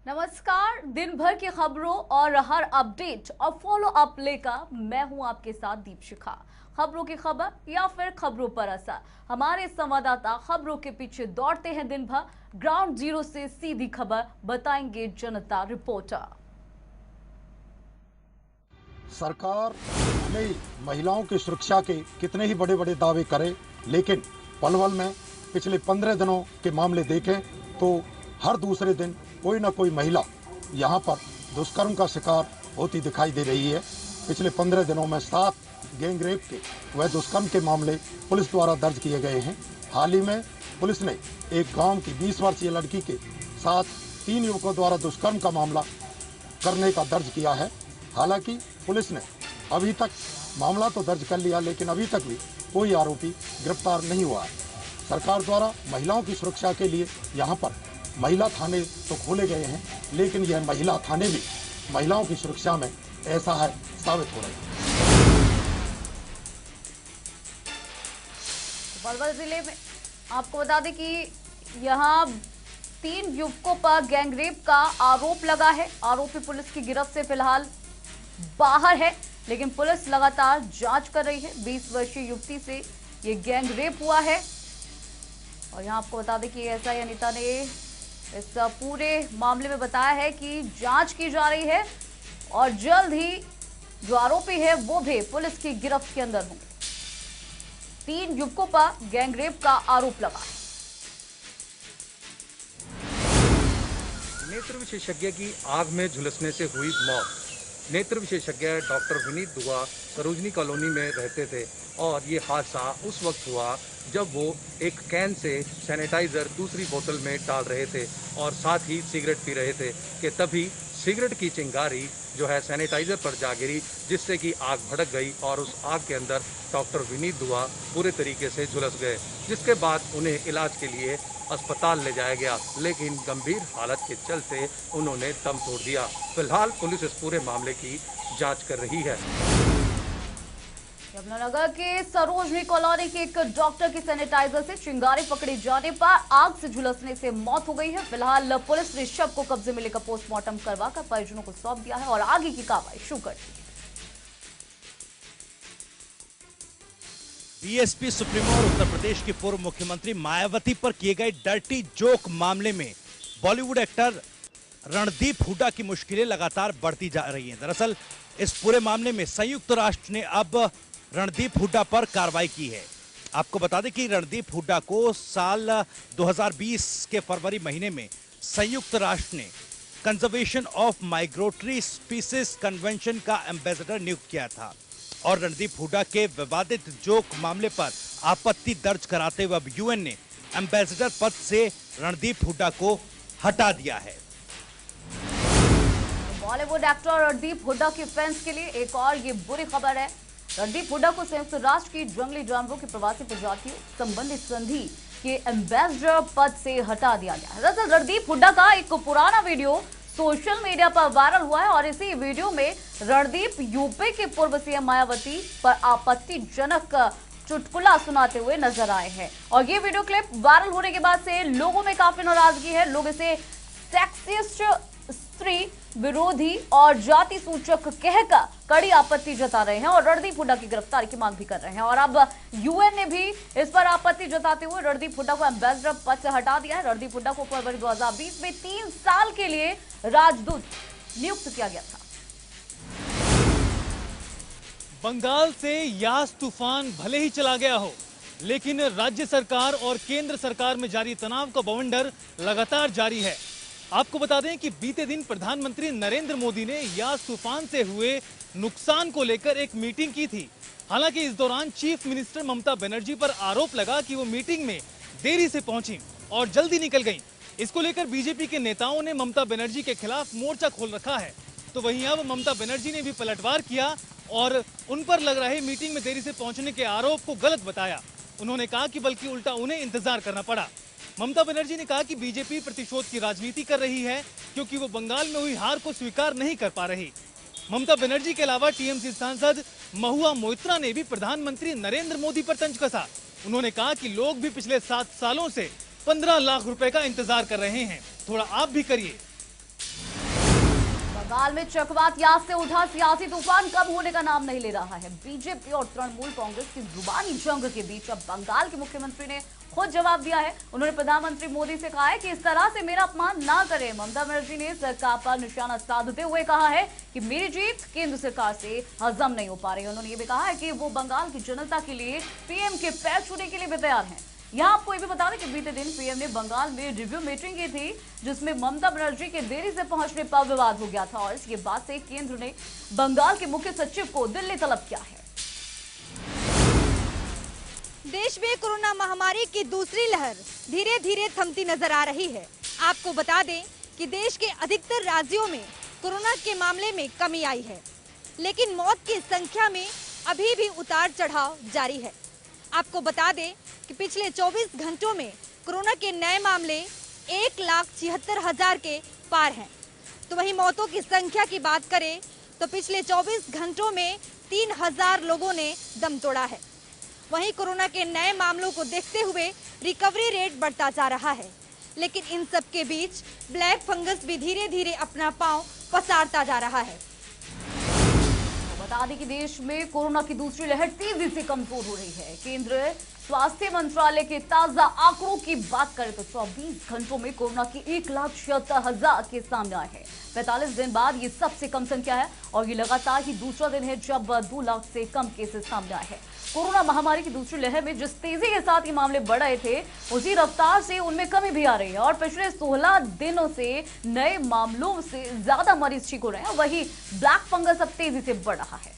नमस्कार। दिन भर की खबरों और हर अपडेट और फॉलो अप लेकर मैं हूं आपके साथ दीपशिखा। खबरों की खबर या फिर खबरों पर असर, हमारे संवाददाता खबरों के पीछे दौड़ते हैं दिन भर। ग्राउंड जीरो से सीधी खबर बताएंगे जनता रिपोर्टर। सरकार भले महिलाओं की सुरक्षा के कितने ही बड़े बड़े दावे करे, लेकिन पलवल में पिछले 15 दिनों के मामले देखें तो हर दूसरे दिन कोई ना कोई महिला यहां पर दुष्कर्म का शिकार होती दिखाई दे रही है। पिछले 15 दिनों में 7 गैंगरेप के व दुष्कर्म के मामले पुलिस द्वारा दर्ज किए गए हैं। हाल ही में पुलिस ने एक गांव की 20 वर्षीय लड़की के साथ 3 युवकों द्वारा दुष्कर्म का मामला करने का दर्ज किया है। हालांकि पुलिस ने अभी तक मामला तो दर्ज कर लिया, लेकिन अभी तक भी कोई आरोपी गिरफ्तार नहीं हुआ है। सरकार द्वारा महिलाओं की सुरक्षा के लिए यहाँ पर महिला थाने तो खोले गए हैं, लेकिन यह महिला थाने भी महिलाओं की सुरक्षा में ऐसा है साबित हो रहे हैं। पलवल जिले में आपको बता दें कि यहाँ 3 युवकों पर गैंगरेप का आरोप लगा है। आरोपी पुलिस की गिरफ्त से फिलहाल बाहर है, लेकिन पुलिस लगातार जांच कर रही है। 20 वर्षीय युवती से ये गैंगरेप हुआ है और यहाँ आपको बता दें कि एसआई अनीता ने इस पूरे मामले में बताया है कि जांच की जा रही है और जल्द ही जो आरोपी है वो भी पुलिस की गिरफ्त के अंदर होंगे। 3 युवकों पर गैंगरेप का आरोप लगा है। नेत्र विशेषज्ञ की आग में झुलसने से हुई मौत। नेत्र विशेषज्ञ डॉक्टर विनीत दुआ सरोजनी कॉलोनी में रहते थे और ये हादसा उस वक्त हुआ जब वो एक कैन से सैनिटाइजर दूसरी बोतल में डाल रहे थे और साथ ही सिगरेट पी रहे थे कि तभी सिगरेट की चिंगारी जो है सैनिटाइजर पर जा गिरी, जिससे कि आग भड़क गई और उस आग के अंदर डॉक्टर विनीत दुआ पूरे तरीके से झुलस गए, जिसके बाद उन्हें इलाज के लिए अस्पताल ले जाया गया, लेकिन गंभीर हालत के चलते उन्होंने दम तोड़ दिया। फिलहाल पुलिस इस पूरे मामले की जांच कर रही है। यमुनानगर के सरोजनी कॉलोनी के एक डॉक्टर की सैनिटाइजर से चिंगारी पकड़े जाने पर आग से झुलसने से मौत हो गई है। फिलहाल पुलिस ने शव को कब्जे में लेकर पोस्टमार्टम करवाकर परिजनों को सौंप दिया है और आगे की कार्रवाई शुरू कर दी है। बीएसपी सुप्रीमो और उत्तर प्रदेश की पूर्व मुख्यमंत्री मायावती पर किए गए डर्टी जोक मामले में बॉलीवुड एक्टर रणदीप हुड्डा की मुश्किलें लगातार बढ़ती जा रही हैं। दरअसल इस पूरे मामले में संयुक्त राष्ट्र ने अब रणदीप हुड्डा पर कार्रवाई की है। आपको बता दें कि रणदीप हुड्डा को साल 2020 के फरवरी महीने में संयुक्त राष्ट्र ने conservation of migratory species convention का एम्बेसडर नियुक्त किया था और रणदीप हुड्डा के विवादित जोक मामले पर आपत्ति दर्ज कराते हुए अब यूएन ने एम्बेसडर पद से रणदीप हुड्डा को हटा दिया है। बॉलीवुड एक्टर रणदीप हुड्डा के फैंस के लिए एक और ये बुरी खबर है। रणदीप हुड्डा को संयुक्त राष्ट्र की जंगली जानवरों की प्रवासी प्रजातियों संबंधित संधि के एम्बेसडर पद से हटा दिया गया है। दरअसल रणदीप हुड्डा का एक पुराना वीडियो सोशल मीडिया पर वायरल हुआ है और इसी वीडियो में रणदीप यूपी के पूर्व सीएम मायावती पर आपत्तिजनक चुटकुला सुनाते हुए नजर आए हैं और ये वीडियो क्लिप वायरल होने के बाद से लोगों में काफी नाराजगी है। लोग इसे सेक्सिस्ट, स्त्री विरोधी और जाति सूचक कहकर कड़ी आपत्ति जता रहे हैं और रणदीप हुड्डा की गिरफ्तारी की मांग भी कर रहे हैं और अब यूएन ने भी इस पर आपत्ति जताते हुए रणदीप हुड्डा को एम्बेसडर पद से हटा दिया है। रणदीप हुड्डा को फरवरी 2020 में 3 साल के लिए राजदूत नियुक्त किया गया था। बंगाल से यास तूफान भले ही चला गया हो, लेकिन राज्य सरकार और केंद्र सरकार में जारी तनाव का बवंडर लगातार जारी है। आपको बता दें कि बीते दिन प्रधानमंत्री नरेंद्र मोदी ने यास तूफान से हुए नुकसान को लेकर एक मीटिंग की थी। हालांकि इस दौरान चीफ मिनिस्टर ममता बनर्जी पर आरोप लगा कि वो मीटिंग में देरी से पहुंची और जल्दी निकल गईं। इसको लेकर बीजेपी के नेताओं ने ममता बनर्जी के खिलाफ मोर्चा खोल रखा है। तो वहीं अब ममता बनर्जी ने भी पलटवार किया और उन पर लग रहे मीटिंग में देरी से पहुंचने के आरोप को गलत बताया। उन्होंने कहा कि बल्कि उल्टा उन्हें इंतजार करना पड़ा। ममता बनर्जी ने कहा कि बीजेपी प्रतिशोध की राजनीति कर रही है क्योंकि वो बंगाल में हुई हार को स्वीकार नहीं कर पा रही। ममता बनर्जी के अलावा टीएमसी सांसद महुआ मोइत्रा ने भी प्रधानमंत्री नरेंद्र मोदी पर तंज कसा। उन्होंने कहा कि लोग भी पिछले 7 सालों से 15 लाख रुपए का इंतजार कर रहे हैं, थोड़ा आप भी करिए। बंगाल में चक्रवात यास से उठा सियासी तूफान कम होने का नाम नहीं ले रहा है। बीजेपी और तृणमूल कांग्रेस की जुबानी जंग के बीच अब बंगाल के मुख्यमंत्री ने खुद जवाब दिया है। उन्होंने प्रधानमंत्री मोदी से कहा है कि इस तरह से मेरा अपमान ना करें। ममता बनर्जी ने सरकार पर निशाना साधते हुए कहा है कि मेरी जीत केंद्र सरकार से हजम नहीं हो पा रही है। उन्होंने ये भी कहा है कि वो बंगाल की जनता के लिए पीएम के पैर छूने के लिए भी तैयार हैं। यहाँ आपको ये भी बता दें कि बीते दिन पीएम ने बंगाल में रिव्यू मीटिंग की थी, जिसमें ममता बनर्जी के देरी से पहुंचने पर विवाद हो गया था और इसके बाद से केंद्र ने बंगाल के मुख्य सचिव को दिल्ली तलब किया है। देश में कोरोना महामारी की दूसरी लहर धीरे धीरे थमती नजर आ रही है। आपको बता दें कि देश के अधिकतर राज्यों में कोरोना के मामले में कमी आई है, लेकिन मौत की संख्या में अभी भी उतार चढ़ाव जारी है। आपको बता दें कि पिछले 24 घंटों में कोरोना के नए मामले 1,76,000 के पार हैं। तो वहीं मौतों की संख्या की बात करें तो पिछले 24 घंटों में 3,000 लोगों ने दम तोड़ा है। वहीं कोरोना के नए मामलों को देखते हुए रिकवरी रेट बढ़ता जा रहा है, लेकिन इन सब के बीच ब्लैक फंगस भी धीरे धीरे अपना पांव पसारता जा रहा है। बता दें कि देश में कोरोना की दूसरी लहर तेजी से कमजोर हो रही है। केंद्र स्वास्थ्य मंत्रालय के ताजा आंकड़ों की बात करें तो 24 घंटों में कोरोना की 1,76,000 के सामने आए हैं। 45 दिन बाद ये सबसे कम संख्या है और ये लगातार ही दूसरा दिन है जब 2 लाख से कम केसेस सामने आए हैं। कोरोना महामारी की दूसरी लहर में जिस तेजी के साथ ये मामले बढ़ रहे थे, उसी रफ्तार से उनमें कमी भी आ रही है और पिछले 16 दिनों से नए मामलों से ज्यादा मरीज ठीक हो रहे हैं। वहीं ब्लैक फंगस अब तेजी से बढ़ रहा है।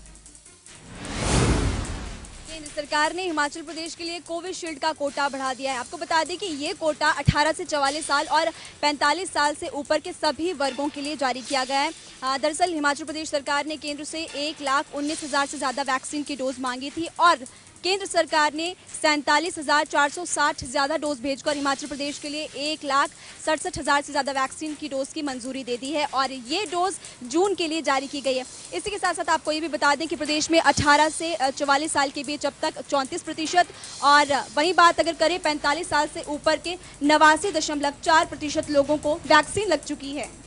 केंद्र सरकार ने हिमाचल प्रदेश के लिए कोविशील्ड का कोटा बढ़ा दिया है। आपको बता दें कि ये कोटा 18 से 44 साल और 45 साल से ऊपर के सभी वर्गों के लिए जारी किया गया है। दरअसल हिमाचल प्रदेश सरकार ने केंद्र से 1,19,000 से ज़्यादा वैक्सीन की डोज मांगी थी और केंद्र सरकार ने 47,460 ज़्यादा डोज भेजकर हिमाचल प्रदेश के लिए 1,67,000 से ज़्यादा वैक्सीन की डोज की मंजूरी दे दी है और ये डोज जून के लिए जारी की गई है। इसी के साथ साथ आपको ये भी बता दें कि प्रदेश में 18 से 44 साल के बीच अब तक 34% और वहीं बात अगर करें 45 साल से ऊपर के 89.4% लोगों को वैक्सीन लग चुकी है।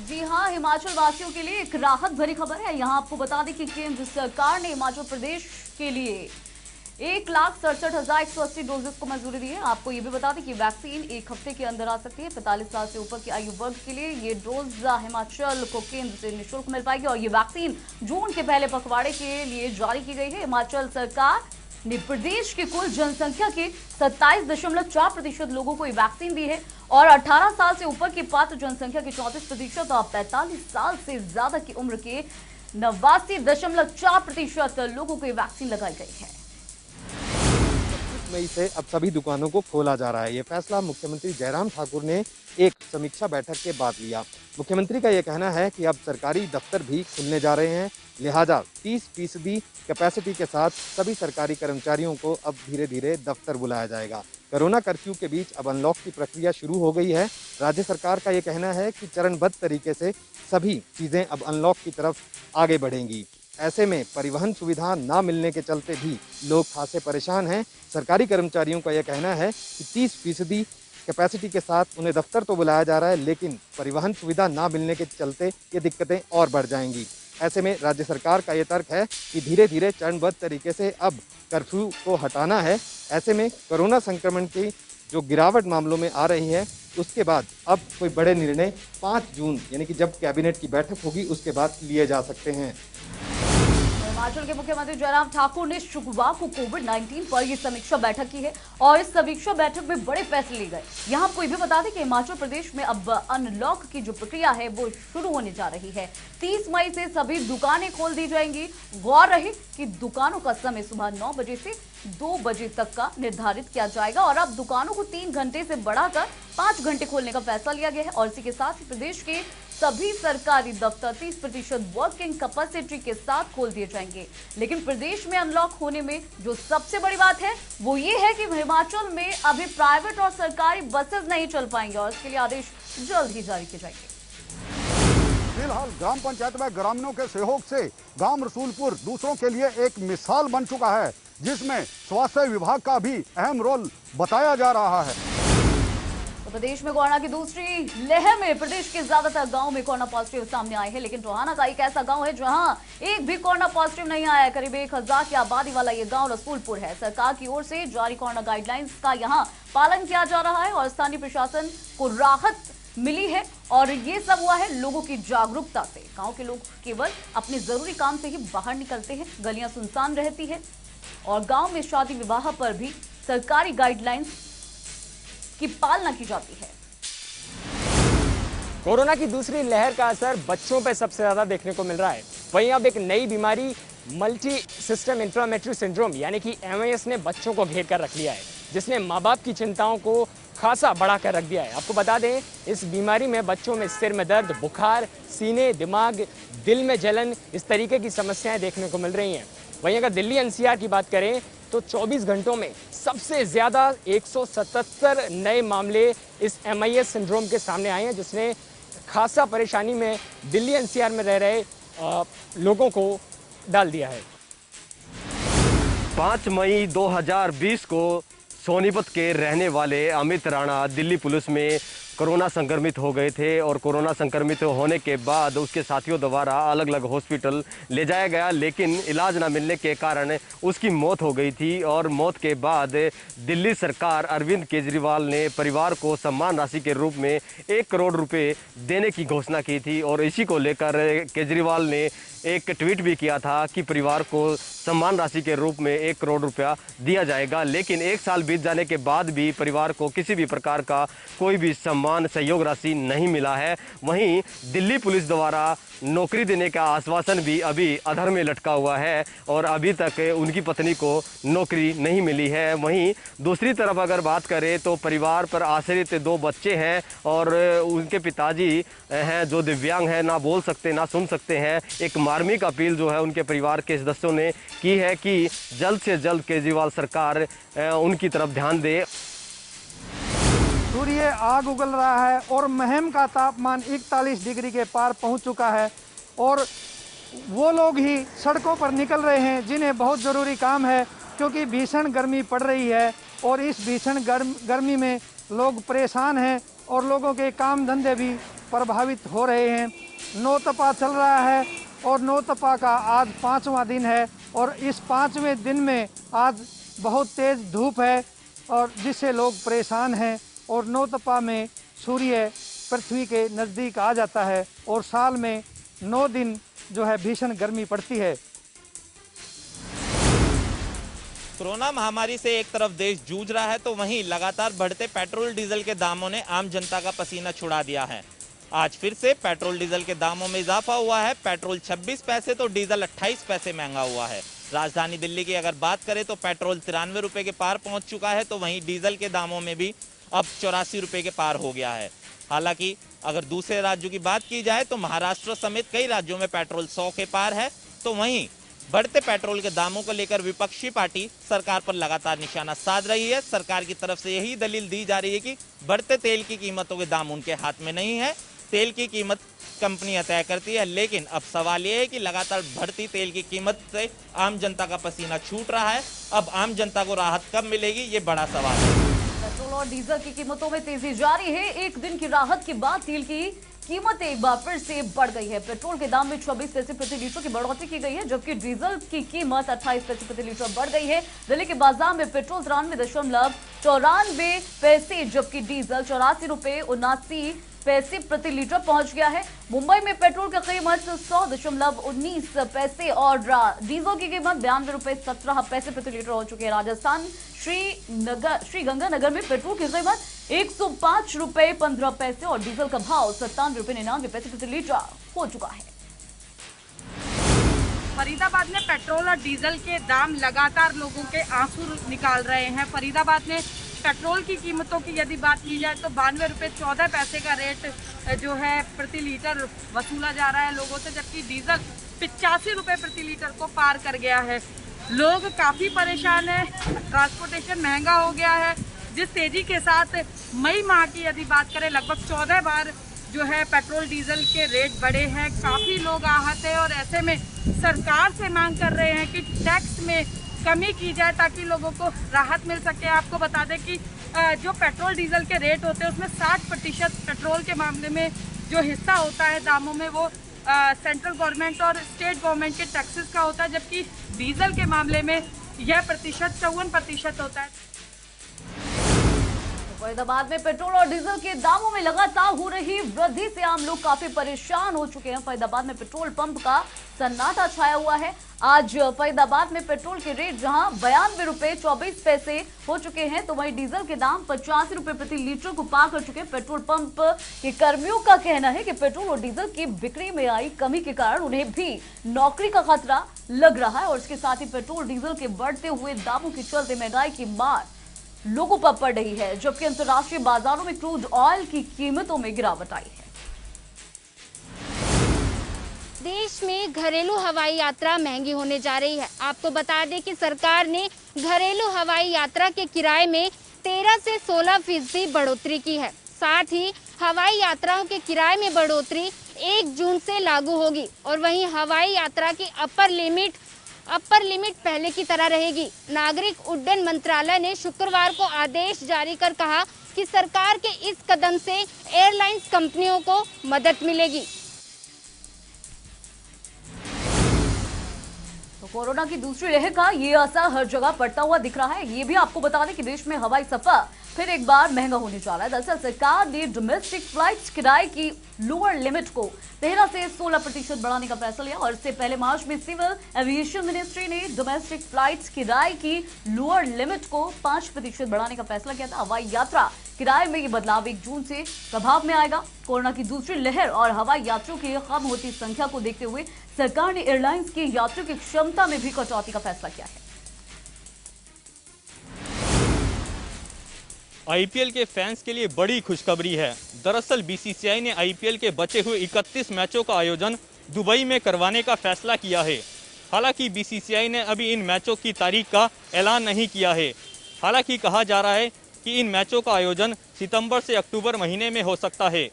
जी हाँ, हिमाचल वासियों के लिए एक राहत भरी खबर है। यहाँ आपको बता दें कि केंद्र सरकार ने हिमाचल प्रदेश के लिए 1,67,180 डोजेस को मंजूरी दी है। आपको ये भी बता दें कि वैक्सीन एक हफ्ते के अंदर आ सकती है। 45 साल से ऊपर की आयु वर्ग के लिए ये डोज हिमाचल को केंद्र से निःशुल्क मिल पाएगी और ये वैक्सीन जून के पहले पखवाड़े के लिए जारी की गई है। हिमाचल सरकार ने प्रदेश की कुल जनसंख्या के 27.4% लोगों को ये वैक्सीन दी है और 18 साल से ऊपर की पात्र जनसंख्या के 34% और 45 साल से ज्यादा की उम्र के 89.4% लोगों को ये वैक्सीन लगाई गई है। मई से अब सभी दुकानों को खोला जा रहा है। ये फैसला मुख्यमंत्री जयराम ठाकुर ने एक समीक्षा बैठक के बाद लिया। मुख्यमंत्री का ये कहना है कि अब सरकारी दफ्तर भी खुलने जा रहे हैं, लिहाजा 30% कैपेसिटी के साथ सभी सरकारी कर्मचारियों को अब धीरे धीरे दफ्तर बुलाया जाएगा। कोरोना कर्फ्यू के बीच अब अनलॉक की प्रक्रिया शुरू हो गई है। राज्य सरकार का ये कहना है कि चरणबद्ध तरीके से सभी चीज़ें अब अनलॉक की तरफ आगे बढ़ेंगी। ऐसे में परिवहन सुविधा ना मिलने के चलते भी लोग खासे परेशान हैं। सरकारी कर्मचारियों का यह कहना है कि 30% कैपेसिटी के साथ उन्हें दफ्तर तो बुलाया जा रहा है, लेकिन परिवहन सुविधा ना मिलने के चलते ये दिक्कतें और बढ़ जाएंगी। ऐसे में राज्य सरकार का ये तर्क है कि धीरे धीरे चरणबद्ध तरीके से अब कर्फ्यू को हटाना है। ऐसे में कोरोना संक्रमण की जो गिरावट मामलों में आ रही है, उसके बाद अब कोई बड़े निर्णय 5 जून यानी कि जब कैबिनेट की बैठक होगी उसके बाद लिए जा सकते हैं। हिमाचल के मुख्यमंत्री जयराम ठाकुर ने शुक्रवार को कोविड-19 पर यह समीक्षा बैठक की है और इस समीक्षा बैठक में बड़े फैसले लिए गए। यहाँ आपको ये भी बता दें कि हिमाचल प्रदेश में अब अनलॉक की जो प्रक्रिया है वो शुरू होने जा रही है। 30 मई से सभी दुकानें खोल दी जाएंगी। गौर रहे कि दुकानों का समय सुबह 9 बजे से 2 बजे तक का निर्धारित किया जाएगा और अब दुकानों को 3 घंटे से बढ़ाकर 5 घंटे खोलने का फैसला लिया गया है और इसी के साथ ही प्रदेश के सभी सरकारी दफ्तर 30% वर्किंग कैपेसिटी के साथ खोल दिए जाएंगे। लेकिन प्रदेश में अनलॉक होने में जो सबसे बड़ी बात है वो ये है कि हिमाचल में अभी प्राइवेट और सरकारी बसेस नहीं चल पाएंगे और इसके लिए आदेश जल्द ही जारी किए जाएंगे। फिलहाल ग्राम पंचायत में ग्रामीणों के सहयोग से गांव रसूलपुर दूसरों के लिए एक मिसाल बन चुका है, जिसमें स्वास्थ्य विभाग का भी अहम रोल बताया जा रहा है। प्रदेश में कोरोना की दूसरी लहर में प्रदेश के ज्यादातर गांव में कोरोना पॉजिटिव सामने आए हैं, लेकिन टोहाना का एक ऐसा गांव है जहां एक भी कोरोना पॉजिटिव नहीं आया है। करीब 1000 की आबादी वाला ये गांव रसूलपुर है। सरकार की ओर से जारी कोरोना गाइडलाइंस का यहां पालन किया जा रहा है और स्थानीय प्रशासन को राहत मिली है और ये सब हुआ है लोगों की जागरूकता से। गांव के लोग केवल अपने जरूरी काम से ही बाहर निकलते हैं, गलियां सुनसान रहती है और गांव में शादी विवाह पर भी सरकारी गाइडलाइंस की पालना की जाती है। कोरोना की दूसरी लहर का असर बच्चों पर सबसे ज्यादा देखने को मिल रहा है। वहीं अब एक नई बीमारी मल्टी सिस्टम इंफ्लेमेटरी सिंड्रोम यानी कि MIS ने बच्चों को घेर कर रख लिया है, जिसने माँ बाप की चिंताओं को खासा बढ़ा कर रख दिया है। आपको बता दें, इस बीमारी में बच्चों में सिर में दर्द, बुखार, सीने, दिमाग, दिल में जलन, इस तरीके की समस्याएं देखने को मिल रही हैं। वहीं अगर दिल्ली NCR की बात करें तो 24 घंटों में सबसे ज़्यादा 177 नए मामले इस MIS सिंड्रोम के सामने आए हैं, जिसने खासा परेशानी में दिल्ली NCR में रह रहे लोगों को डाल दिया है। 5 मई 2020 को सोनीपत के रहने वाले अमित राणा दिल्ली पुलिस में कोरोना संक्रमित हो गए थे और कोरोना संक्रमित होने के बाद उसके साथियों द्वारा अलग अलग हॉस्पिटल ले जाया गया, लेकिन इलाज न मिलने के कारण उसकी मौत हो गई थी। और मौत के बाद दिल्ली सरकार अरविंद केजरीवाल ने परिवार को सम्मान राशि के रूप में 1 करोड़ रुपए देने की घोषणा की थी और इसी को लेकर केजरीवाल ने एक ट्वीट भी किया था कि परिवार को सम्मान राशि के रूप में 1 करोड़ रुपया दिया जाएगा। लेकिन 1 साल बीत जाने के बाद भी परिवार को किसी भी प्रकार का कोई भी सम्मान सहयोग राशि नहीं मिला है। वहीं दिल्ली पुलिस द्वारा नौकरी देने का आश्वासन भी अभी अधर में लटका हुआ है और अभी तक उनकी पत्नी को नौकरी नहीं मिली है। वहीं दूसरी तरफ अगर बात करें तो परिवार पर आश्रित 2 बच्चे हैं और उनके पिताजी हैं जो दिव्यांग हैं, ना बोल सकते ना सुन सकते हैं। एक मार्मिक अपील जो है उनके परिवार के सदस्यों ने की है कि जल्द से जल्द केजरीवाल सरकार उनकी तरफ ध्यान दे। सूर्य आग उगल रहा है और महम का तापमान 41 डिग्री के पार पहुंच चुका है और वो लोग ही सड़कों पर निकल रहे हैं जिन्हें बहुत ज़रूरी काम है, क्योंकि भीषण गर्मी पड़ रही है और इस भीषण गर्मी में लोग परेशान हैं और लोगों के काम धंधे भी प्रभावित हो रहे हैं। नौतपा चल रहा है और नौतपा का आज 5वां दिन है और इस 5वें दिन में आज बहुत तेज़ धूप है और जिससे लोग परेशान हैं। और नौतपा में सूर्य पृथ्वी के नज़दीक आ जाता है और साल में 9 दिन जो है भीषण गर्मी पड़ती है। कोरोना महामारी से एक तरफ देश जूझ रहा है तो वहीं लगातार बढ़ते पेट्रोल डीजल के दामों ने आम जनता का पसीना छुड़ा दिया है। आज फिर से पेट्रोल डीजल के दामों में इजाफा हुआ है। पेट्रोल 26 पैसे तो डीजल 28 पैसे महंगा हुआ है। राजधानी दिल्ली की अगर बात करें तो पेट्रोल 93 रुपए के पार पहुंच चुका है, तो वहीं डीजल के दामों में भी अब 84 रुपए के पार हो गया है। हालांकि अगर दूसरे राज्यों की बात की जाए तो महाराष्ट्र समेत कई राज्यों में पेट्रोल 100 के पार है। तो वहीं बढ़ते पेट्रोल के दामों को लेकर विपक्षी पार्टी सरकार पर लगातार निशाना साध रही है। सरकार की तरफ से यही दलील दी जा रही है कि बढ़ते तेल की कीमतों के दाम उनके हाथ में नहीं है, तेल की कीमत कंपनियां तय करती है। लेकिन अब सवाल यह है कि लगातार बढ़ती तेल की कीमत से आम जनता का पसीना छूट रहा है। अब आम जनता को राहत कब मिलेगी, ये बड़ा सवाल है। पेट्रोल और डीजल की कीमतों में तेजी जारी है। एक दिन की राहत के बाद तेल की कीमतें एक बार फिर से बढ़ गई है। पेट्रोल के दाम में 26 पैसे प्रति लीटर की बढ़ोतरी की गई है, जबकि डीजल की कीमत 28 पैसे प्रति लीटर बढ़ गई है। दिल्ली के बाजार में पेट्रोल 93.94 पैसे, जबकि डीजल 84 रुपए 79 पैसे प्रति लीटर पहुंच गया है। मुंबई में पेट्रोल की कीमत 100.19 पैसे और डीजल की कीमत 92 रुपए 17 पैसे प्रति लीटर हो चुकी है। राजस्थान श्रीगंगानगर में पेट्रोल की कीमत 105 रुपए 15 पैसे और डीजल का भाव 97 रुपए 99 पैसे प्रति लीटर हो चुका है। फरीदाबाद में पेट्रोल और डीजल के दाम लगातार लोगों के आंसू निकाल रहे हैं। फरीदाबाद में पेट्रोल की कीमतों की यदि बात की जाए तो 92 रुपए 14 पैसे का रेट जो है प्रति लीटर वसूला जा रहा है लोगों से, जबकि डीजल 85 रुपए प्रति लीटर को पार कर गया है। लोग काफ़ी परेशान हैं, ट्रांसपोर्टेशन महंगा हो गया है। जिस तेजी के साथ मई माह की यदि बात करें लगभग 14 बार जो है पेट्रोल डीजल के रेट बढ़े हैं, काफ़ी लोग आहत हैं और ऐसे में सरकार से मांग कर रहे हैं कि टैक्स में कमी की जाए ताकि लोगों को राहत मिल सके। आपको बता दें कि जो पेट्रोल डीजल के रेट होते हैं उसमें 60% पेट्रोल के मामले में जो हिस्सा होता है दामों में वो सेंट्रल गवर्नमेंट और स्टेट गवर्नमेंट के टैक्सेस का होता है, जबकि डीजल के मामले में यह प्रतिशत 54% होता है। फरीदाबाद में पेट्रोल और डीजल के दामों में लगातार हो रही वृद्धि से आम लोग काफी परेशान हो चुके हैं। फरीदाबाद में पेट्रोल पंप का सन्नाटा छाया हुआ है। आज फरीदाबाद में पेट्रोल के रेट जहां 92 रुपए 24 पैसे हो चुके हैं, तो वहीं डीजल के दाम 85 रुपए प्रति लीटर को पार कर चुके हैं। पेट्रोल पंप के कर्मियों का कहना है कि पेट्रोल और डीजल की बिक्री में आई कमी के कारण उन्हें भी नौकरी का खतरा लग रहा है और इसके साथ ही पेट्रोल डीजल के बढ़ते हुए दामों के चलते महंगाई की मार लोगों पर पड़ रही है, जबकि अंतर्राष्ट्रीय बाजारों में क्रूड ऑयल की कीमतों में गिरावट आई है। देश में घरेलू हवाई यात्रा महंगी होने जा रही है। आपको बता दें कि सरकार ने घरेलू हवाई यात्रा के किराए में 13 से 16% बढ़ोतरी की है। साथ ही हवाई यात्राओं के किराए में बढ़ोतरी 1 जून से लागू होगी और वहीं हवाई यात्रा की अपर लिमिट पहले की तरह रहेगी। नागरिक उड्डयन मंत्रालय ने शुक्रवार को आदेश जारी कर कहा कि सरकार के इस कदम से एयरलाइंस कंपनियों को मदद मिलेगी। तो कोरोना की दूसरी लहर का ये असर हर जगह पड़ता हुआ दिख रहा है। ये भी आपको बता दें कि देश में हवाई सफर फिर एक बार महंगा होने जा रहा है। दरअसल सरकार ने डोमेस्टिक फ्लाइट्स किराए की लोअर लिमिट को 13 से 16% बढ़ाने का फैसला लिया और इससे पहले मार्च में सिविल एविएशन मिनिस्ट्री ने डोमेस्टिक फ्लाइट्स किराए की लोअर लिमिट को 5% बढ़ाने का फैसला किया था। हवाई यात्रा किराए में ये बदलाव 1 जून से प्रभाव में आएगा। कोरोना की दूसरी लहर और हवाई यात्रियों की कम होती संख्या को देखते हुए सरकार ने एयरलाइंस की यात्रियों की क्षमता में भी कटौती का फैसला किया है। आईपीएल के फैंस के लिए बड़ी खुशखबरी है। दरअसल बीसीसीआई ने आईपीएल के बचे हुए 31 मैचों का आयोजन दुबई में करवाने का फैसला किया है। हालांकि बीसीसीआई ने अभी इन मैचों की तारीख का ऐलान नहीं किया है। हालांकि कहा जा रहा है कि इन मैचों का आयोजन सितंबर से अक्टूबर महीने में हो सकता है।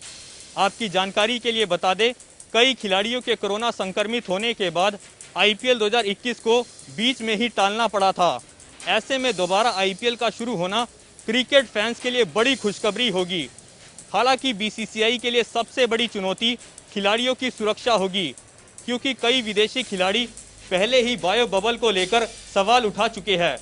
आपकी जानकारी के लिए बता दें, कई खिलाड़ियों के कोरोना संक्रमित होने के बाद आईपीएल 2021 को बीच में ही टालना पड़ा था। ऐसे में दोबारा आईपीएल का शुरू होना क्रिकेट फैंस के लिए बड़ी खुशखबरी होगी। हालांकि बीसीसीआई के लिए सबसे बड़ी चुनौती खिलाड़ियों की सुरक्षा होगी, क्योंकि कई विदेशी खिलाड़ी पहले ही बायो बबल को लेकर सवाल उठा चुके हैं।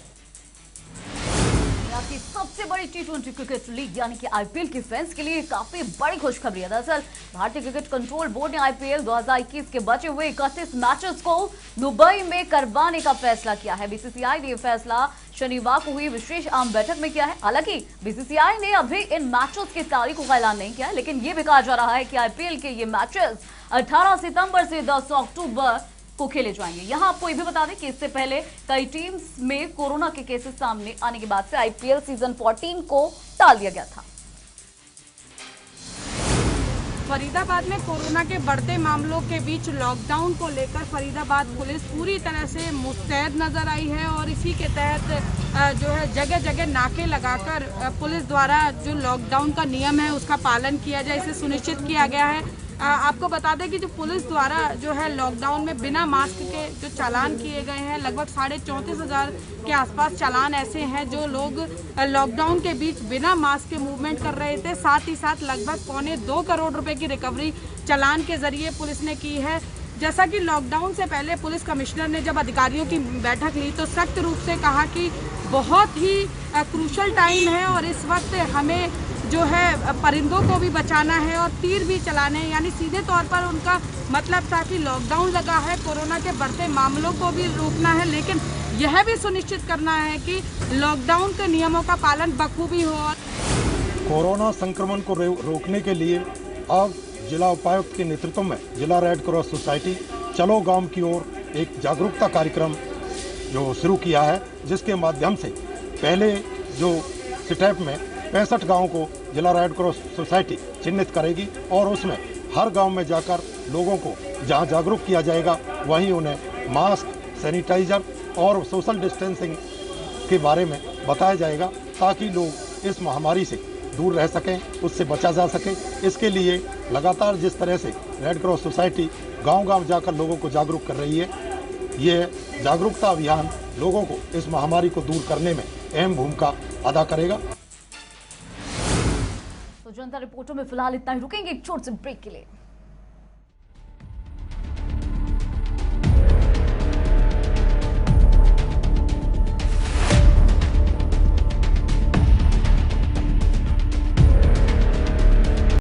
की सबसे बड़ी टी20 क्रिकेट लीग यानी कि आईपीएल के फैंस के लिए काफी बड़ी खुशखबरी है। दरअसल भारतीय क्रिकेट कंट्रोल बोर्ड ने आईपीएल 2021 के बचे हुए 31 मैचेस को दुबई में करवाने का फैसला किया है। बीसीसीआई ने यह फैसला शनिवार को हुई विशेष आम बैठक में किया है। हालांकि बीसीसीआई ने अभी इन मैचेस की तारीखों का ऐलान नहीं किया है, लेकिन ये भी कहा जा रहा है कि आईपीएल के ये मैचेस 18 सितंबर से 10 अक्टूबर को खेले जाएंगे। यहां आपको ये भी बता दें कि इससे पहले कई टीम्स में कोरोना के केसेस सामने आने के बाद से आईपीएल सीजन 14 को टाल दिया गया था। फरीदाबाद में कोरोना के बढ़ते मामलों के बीच लॉकडाउन को लेकर फरीदाबाद पुलिस पूरी तरह से मुस्तैद नजर आई है और इसी के तहत जो है जगह जगह नाके लगाकर पुलिस द्वारा जो लॉकडाउन का नियम है उसका पालन किया जाए, इसे सुनिश्चित किया गया है। आपको बता दें कि जो पुलिस द्वारा जो है लॉकडाउन में बिना मास्क के जो चालान किए गए हैं, लगभग 34,500 के आसपास चालान ऐसे हैं जो लोग लॉकडाउन के बीच बिना मास्क के मूवमेंट कर रहे थे। साथ ही साथ लगभग 2.25 करोड़ रुपए की रिकवरी चालान के जरिए पुलिस ने की है। जैसा कि लॉकडाउन से पहले पुलिस कमिश्नर ने जब अधिकारियों की बैठक ली तो सख्त रूप से कहा कि बहुत ही क्रूशल टाइम है और इस वक्त हमें जो है परिंदों को भी बचाना है और तीर भी चलाने हैं। यानी सीधे तौर पर उनका मतलब था कि लॉकडाउन लगा है, कोरोना के बढ़ते मामलों को भी रोकना है, लेकिन यह भी सुनिश्चित करना है कि लॉकडाउन के नियमों का पालन बखूबी हो। कोरोना संक्रमण को रोकने के लिए अब जिला उपायुक्त के नेतृत्व में जिला रेड क्रॉस सोसाइटी चलो गांव की ओर एक जागरूकता कार्यक्रम जो शुरू किया है, जिसके माध्यम से पहले जो स्टेप में 65 गाँव को जिला रेड क्रॉस सोसाइटी चिन्हित करेगी और उसमें हर गांव में जाकर लोगों को जहां जागरूक किया जाएगा वहीं उन्हें मास्क, सैनिटाइजर और सोशल डिस्टेंसिंग के बारे में बताया जाएगा ताकि लोग इस महामारी से दूर रह सकें, उससे बचा जा सके। इसके लिए लगातार जिस तरह से रेड क्रॉस सोसाइटी गांव-गांव जाकर लोगों को जागरूक कर रही है, ये जागरूकता अभियान लोगों को इस महामारी को दूर करने में अहम भूमिका अदा करेगा। जनता रिपोर्टों में फिलहाल इतना ही, रुकेंगे एक छोटे से ब्रेक के लिए।